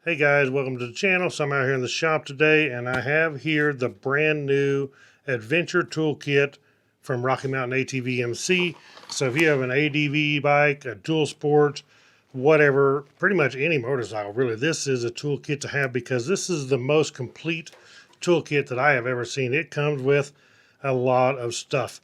Hey guys, welcome to the channel. So I'm out here in the shop today and I have here the brand new Adventure Tool Kit from Rocky Mountain ATV MC. So if you have an ADV bike, a dual sport, whatever, pretty much any motorcycle really, this is a tool kit to have because this is the most complete tool kit that I have ever seen. It comes with a lot of stuff.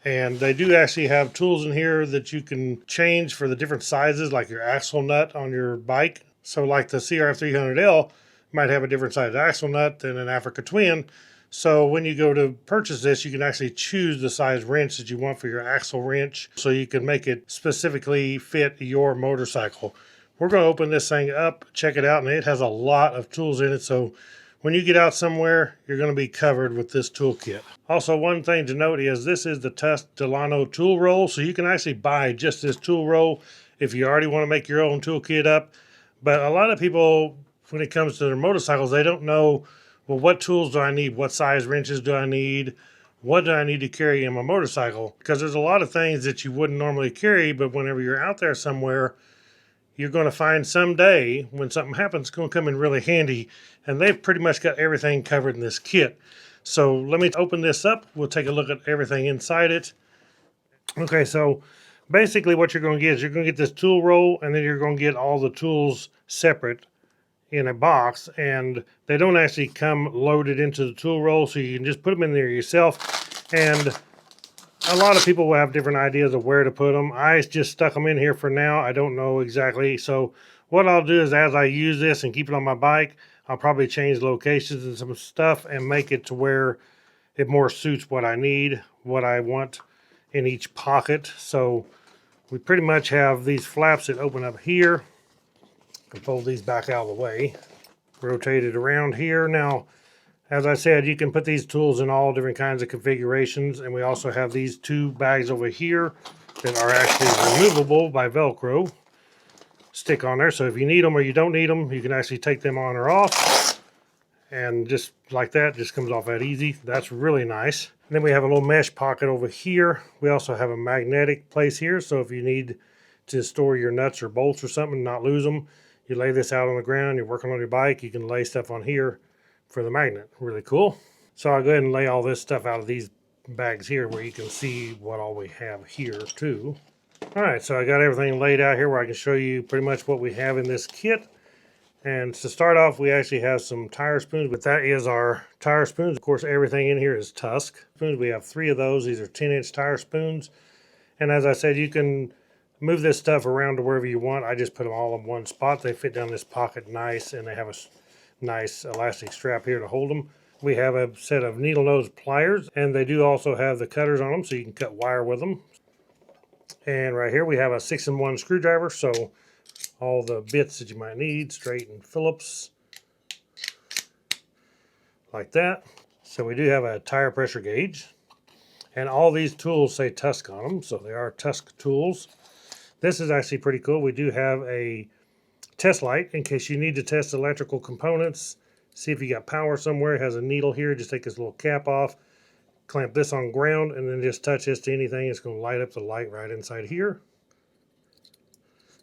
And they do actually have tools in here that you can change for the different sizes, like your axle nut on your bike. So like the CR300L might have a different size axle nut than an Africa Twin. So when you go to purchase this, you can actually choose the size wrench that you want for your axle wrench. So you can make it specifically fit your motorcycle. We're going to open this thing up, check it out, and it has a lot of tools in it. So when you get out somewhere, you're going to be covered with this toolkit. Also, one thing to note is this is the Tusk Delano tool roll. So you can actually buy just this tool roll if you already want to make your own toolkit up. But a lot of people, when it comes to their motorcycles, they don't know, well, what tools do I need? What size wrenches do I need? What do I need to carry in my motorcycle? Because there's a lot of things that you wouldn't normally carry, but whenever you're out there somewhere, you're going to find someday when something happens, it's going to come in really handy. And they've pretty much got everything covered in this kit. So let me open this up. We'll take a look at everything inside it. Okay, so basically what you're going to get is you're going to get this tool roll, and then you're going to get all the tools separate in a box, and they don't actually come loaded into the tool roll, so you can just put them in there yourself. And a lot of people will have different ideas of where to put them. I just stuck them in here for now. I don't know exactly. So what I'll do is, as I use this and keep it on my bike, I'll probably change locations and some stuff and make it to where it more suits what I need, what I want in each pocket. So we pretty much have these flaps that open up here. I can fold these back out of the way. Rotate it around here. Now, as I said, you can put these tools in all different kinds of configurations, and we also have these two bags over here that are actually removable by Velcro. Stick on there, so if you need them or you don't need them, you can actually take them on or off. And just like that, just comes off that easy. That's really nice. And then we have a little mesh pocket over here. We also have a magnetic place here, so if you need to store your nuts or bolts or something, not lose them, you lay this out on the ground, you're working on your bike, you can lay stuff on here for the magnet. Really cool. So I'll go ahead and lay all this stuff out of these bags here where you can see what all we have here too. All right, so I got everything laid out here where I can show you pretty much what we have in this kit. And to start off, we actually have some tire spoons, but that is our tire spoons. Of course, everything in here is Tusk spoons. We have 3 of those. These are 10-inch tire spoons. And as I said, you can move this stuff around to wherever you want. I just put them all in one spot. They fit down this pocket nice, and they have a nice elastic strap here to hold them. We have a set of needle nose pliers, and they do also have the cutters on them, so you can cut wire with them. And right here we have a 6-in-1 screwdriver, so all the bits that you might need, straight and Phillips, like that. So we do have a tire pressure gauge, and all these tools say Tusk on them, so they are Tusk tools. This is actually pretty cool. We do have a test light in case you need to test electrical components. See if you got power somewhere. It has a needle here. Just take this little cap off, clamp this on ground, and then just touch this to anything. It's going to light up the light right inside here.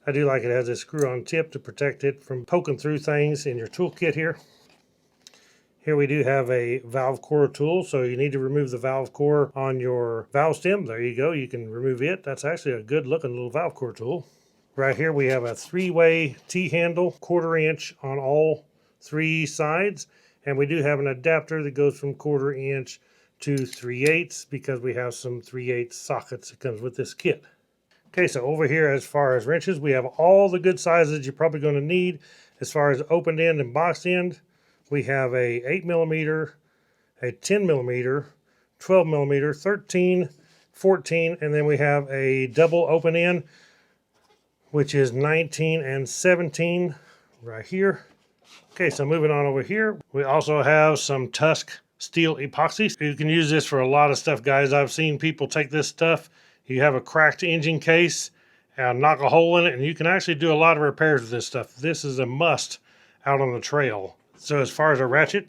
I do like it has a screw-on tip to protect it from poking through things in your toolkit here. Here we do have a valve core tool, so you need to remove the valve core on your valve stem. There you go, you can remove it. That's actually a good looking little valve core tool. Right here we have a 3-way T-handle, 1/4 inch on all 3 sides. And we do have an adapter that goes from 1/4 inch to 3/8 because we have some 3/8 sockets that comes with this kit. Okay, so over here as far as wrenches, we have all the good sizes you're probably going to need. As far as open end and boxed end, we have a 8mm, a 10mm, 12mm, 13, 14, and then we have a double open end, which is 19 and 17 right here. Okay, so moving on over here, we also have some Tusk steel epoxy. You can use this for a lot of stuff, guys. I've seen people take this stuff. You have a cracked engine case and knock a hole in it, and you can actually do a lot of repairs with this stuff. This is a must out on the trail. So as far as a ratchet,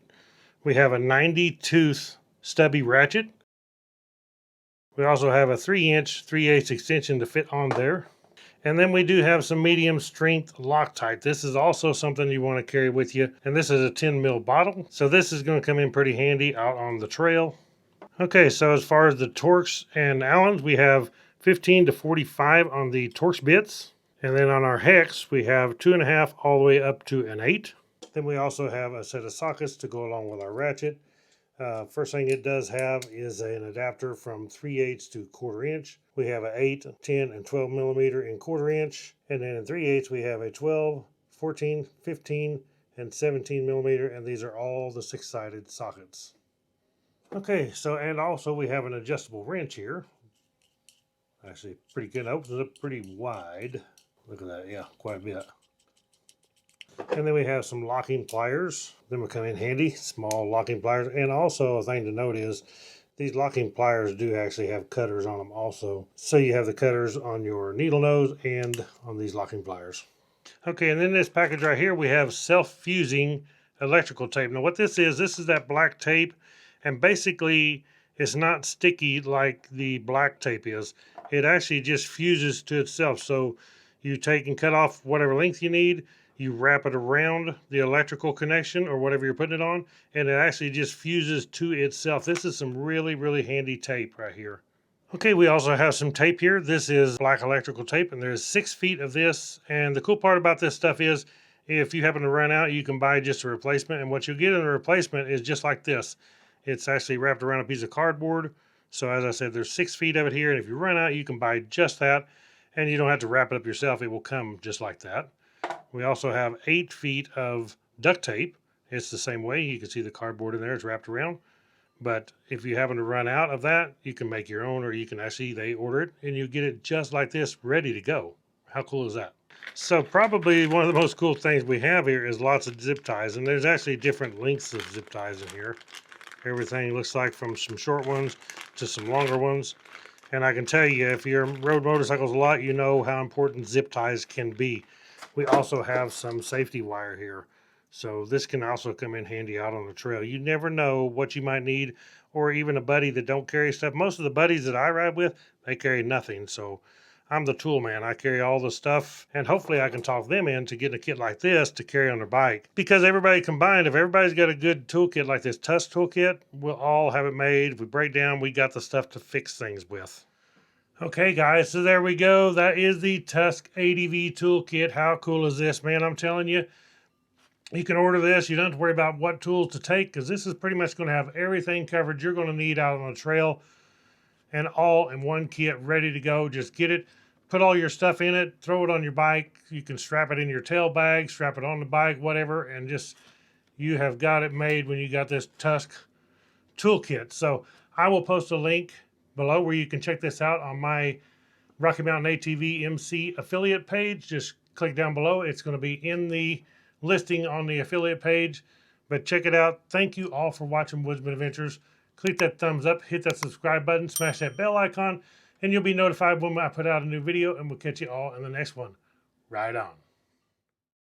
we have a 90-tooth stubby ratchet. We also have a 3-inch 3/8 extension to fit on there. And then we do have some medium strength Loctite. This is also something you want to carry with you. And this is a 10 mil bottle. So this is going to come in pretty handy out on the trail. Okay, so as far as the Torx and Allens, we have 15 to 45 on the Torx bits. And then on our hex, we have 2.5 all the way up to an 8. Then we also have a set of sockets to go along with our ratchet. First thing it does have is an adapter from 3/8 to 1/4 inch. We have an 8, 10, and 12 millimeter in 1/4 inch. And then in 3/8 we have a 12, 14, 15, and 17 millimeter. And these are all the 6-sided sockets. Okay, so and also we have an adjustable wrench here. Actually pretty good. It opens up pretty wide. Look at that. Yeah, quite a bit. And then we have some locking pliers. Then will come in handy, small locking pliers. And also a thing to note is these locking pliers do actually have cutters on them also. So you have the cutters on your needle nose and on these locking pliers. Okay, and then this package right here, we have self-fusing electrical tape. Now what this is that black tape. And basically it's not sticky like the black tape is. It actually just fuses to itself. So you take and cut off whatever length you need. You wrap it around the electrical connection or whatever you're putting it on, and it actually just fuses to itself. This is some really, really handy tape right here. Okay, we also have some tape here. This is black electrical tape, and there's 6 feet of this. And the cool part about this stuff is if you happen to run out, you can buy just a replacement. And what you get in a replacement is just like this. It's actually wrapped around a piece of cardboard. So as I said, there's 6 feet of it here. And if you run out, you can buy just that. And you don't have to wrap it up yourself. It will come just like that. We also have 8 feet of duct tape. It's the same way. You can see the cardboard in there. It's wrapped around. But if you happen to run out of that, you can make your own, or you can actually, they order it, and you get it just like this, ready to go. How cool is that? So probably one of the most cool things we have here is lots of zip ties. And there's actually different lengths of zip ties in here. Everything looks like from some short ones to some longer ones. And I can tell you, if you rode motorcycles a lot, you know how important zip ties can be. We also have some safety wire here. So this can also come in handy out on the trail. You never know what you might need, or even a buddy that don't carry stuff. Most of the buddies that I ride with, they carry nothing. So I'm the tool man. I carry all the stuff, and hopefully I can talk them into getting a kit like this to carry on their bike. Because everybody combined, if everybody's got a good toolkit like this Tusk toolkit, we'll all have it made. If we break down, we got the stuff to fix things with. Okay guys, so there we go. That is the Tusk ADV Tool Kit. How cool is this, man? I'm telling you, you can order this. You don't have to worry about what tools to take, because this is pretty much going to have everything covered you're going to need out on the trail, and all in one kit ready to go. Just get it, put all your stuff in it, throw it on your bike. You can strap it in your tail bag, strap it on the bike, whatever, and just, you have got it made when you got this Tusk toolkit. So I will post a link below where you can check this out on my Rocky Mountain ATV MC affiliate page. Just click down below. It's going to be in the listing on the affiliate page, but check it out. Thank you all for watching Woodsman Adventures. Click that thumbs up, hit that subscribe button, smash that bell icon, and you'll be notified when I put out a new video, and we'll catch you all in the next one. Right on.